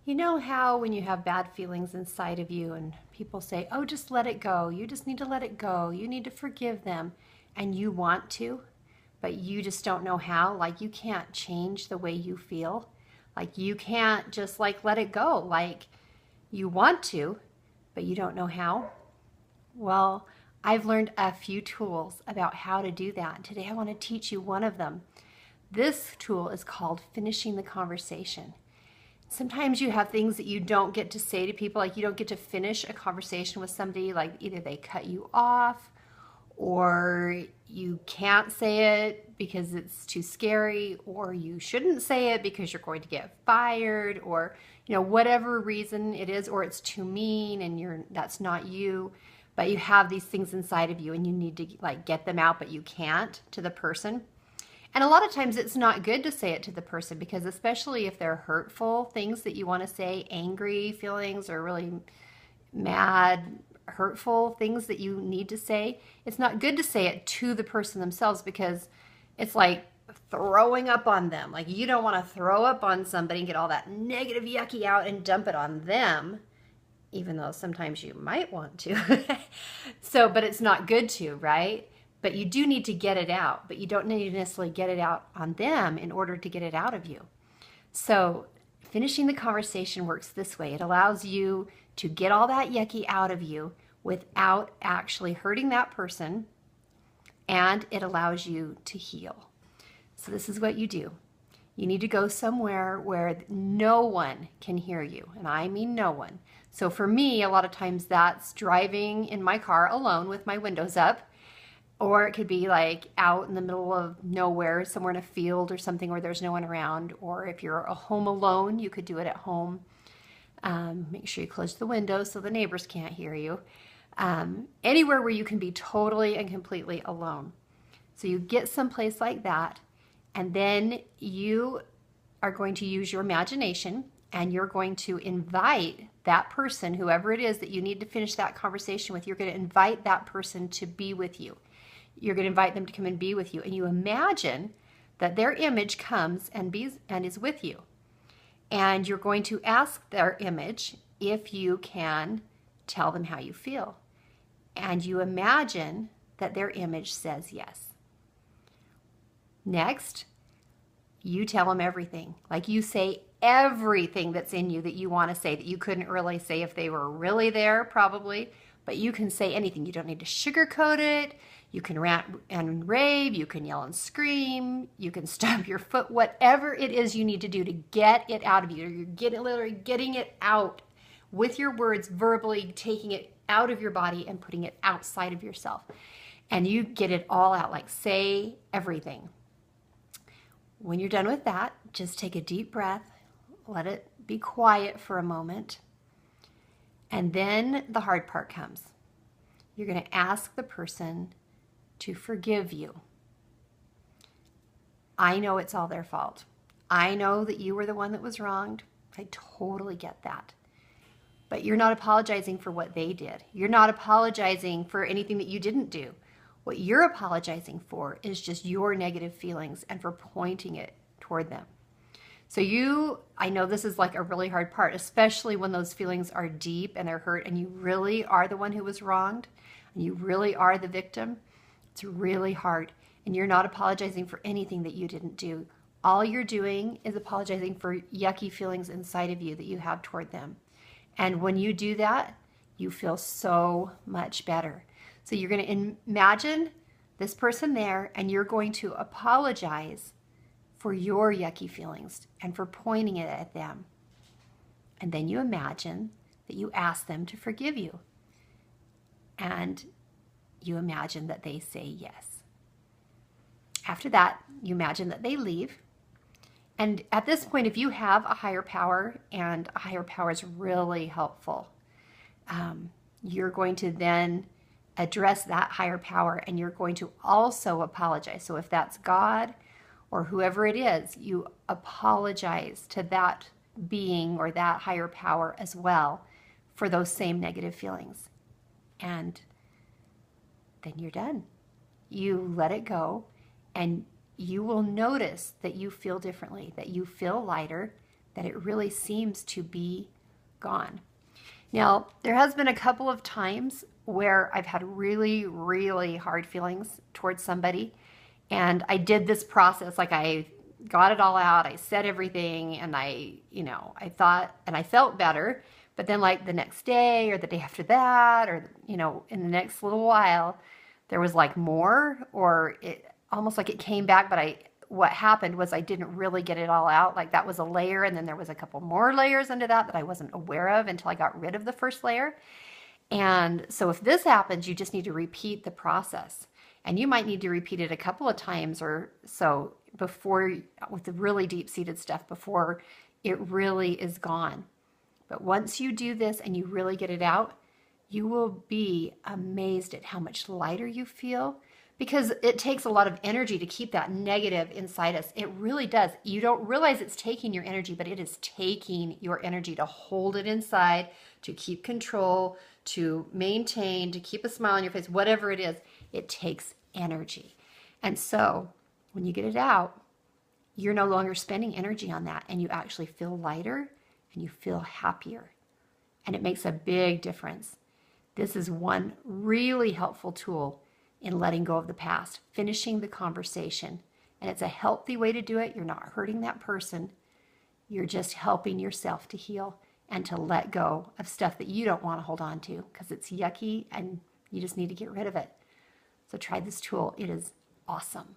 You know how when you have bad feelings inside of you and people say, oh, just let it go. You just need to let it go. You need to forgive them. And you want to, but you just don't know how. Like you can't change the way you feel. Like you can't just like let it go. Like you want to, but you don't know how. Well, I've learned a few tools about how to do that. Today I want to teach you one of them. This tool is called finishing the conversation. Sometimes you have things that you don't get to say to people, like you don't get to finish a conversation with somebody, like either they cut you off or you can't say it because it's too scary, or you shouldn't say it because you're going to get fired, or whatever reason it is, or it's too mean and that's not you. But you have these things inside of you and you need to like get them out, but you can't to the person. And a lot of times it's not good to say it to the person, because especially if they're hurtful things that you want to say, angry feelings or really mad, hurtful things that you need to say, it's not good to say it to the person themselves, because it's like throwing up on them. Like you don't want to throw up on somebody and get all that negative yucky out and dump it on them, even though sometimes you might want to. But it's not good to, right? But you do need to get it out, but you don't need to necessarily get it out on them in order to get it out of you. So finishing the conversation works this way. It allows you to get all that yucky out of you without actually hurting that person, and it allows you to heal. So this is what you do. You need to go somewhere where no one can hear you, and I mean no one. So for me, a lot of times that's driving in my car alone with my windows up. Or it could be like out in the middle of nowhere, somewhere in a field or something where there's no one around. Or if you're home alone, you could do it at home. Make sure you close the windows so the neighbors can't hear you. Anywhere where you can be totally and completely alone. So you get someplace like that, and then you are going to use your imagination, and you're going to invite that person, whoever it is that you need to finish that conversation with, you're going to invite that person to be with you. You're going to invite them to come and be with you. And you imagine that their image comes and is with you. And you're going to ask their image if you can tell them how you feel. And you imagine that their image says yes. Next, you tell them everything. Like you say everything that's in you that you want to say, that you couldn't really say if they were really there, probably. But you can say anything. You don't need to sugarcoat it. You can rant and rave. You can yell and scream. You can stomp your foot. Whatever it is you need to do to get it out of you. You're literally getting it out with your words, verbally taking it out of your body and putting it outside of yourself. And you get it all out. Like say everything. When you're done with that, just take a deep breath. Let it be quiet for a moment. And then the hard part comes. You're going to ask the person to forgive you. I know it's all their fault. I know that you were the one that was wronged. I totally get that. But you're not apologizing for what they did. You're not apologizing for anything that you didn't do. What you're apologizing for is just your negative feelings and for pointing it toward them. So I know this is like a really hard part, especially when those feelings are deep and they're hurt and you really are the one who was wronged and you really are the victim. It's really hard, and you're not apologizing for anything that you didn't do. All you're doing is apologizing for yucky feelings inside of you that you have toward them. And when you do that, you feel so much better. So you're going to imagine this person there, and you're going to apologize for your yucky feelings and for pointing it at them. And then you imagine that you ask them to forgive you. And you imagine that they say yes. After that, you imagine that they leave. And at this point, if you have a higher power, and a higher power is really helpful, you're going to then address that higher power, and you're going to also apologize. So if that's God or whoever it is, you apologize to that being or that higher power as well for those same negative feelings. And then you're done. You let it go, and you will notice that you feel differently, that you feel lighter, that it really seems to be gone. Now, there has been a couple of times where I've had really, really hard feelings towards somebody, and I did this process, like I got it all out, I said everything, and I thought, and I felt better, but then like the next day or the day after that, or, in the next little while, there was like more, or it almost like it came back, but what happened was I didn't really get it all out. Like that was a layer, and then there was a couple more layers under that I wasn't aware of until I got rid of the first layer. And so if this happens, you just need to repeat the process. And you might need to repeat it a couple of times or so before, with the really deep-seated stuff, before it really is gone. But once you do this and you really get it out, you will be amazed at how much lighter you feel, because it takes a lot of energy to keep that negative inside us. It really does. You don't realize it's taking your energy, but it is taking your energy to hold it inside, to keep control, to maintain, to keep a smile on your face, whatever it is. It takes energy. And so when you get it out, you're no longer spending energy on that, and you actually feel lighter and you feel happier. And it makes a big difference. This is one really helpful tool in letting go of the past, finishing the conversation. And it's a healthy way to do it. You're not hurting that person. You're just helping yourself to heal and to let go of stuff that you don't want to hold on to because it's yucky and you just need to get rid of it. So try this tool. It is awesome.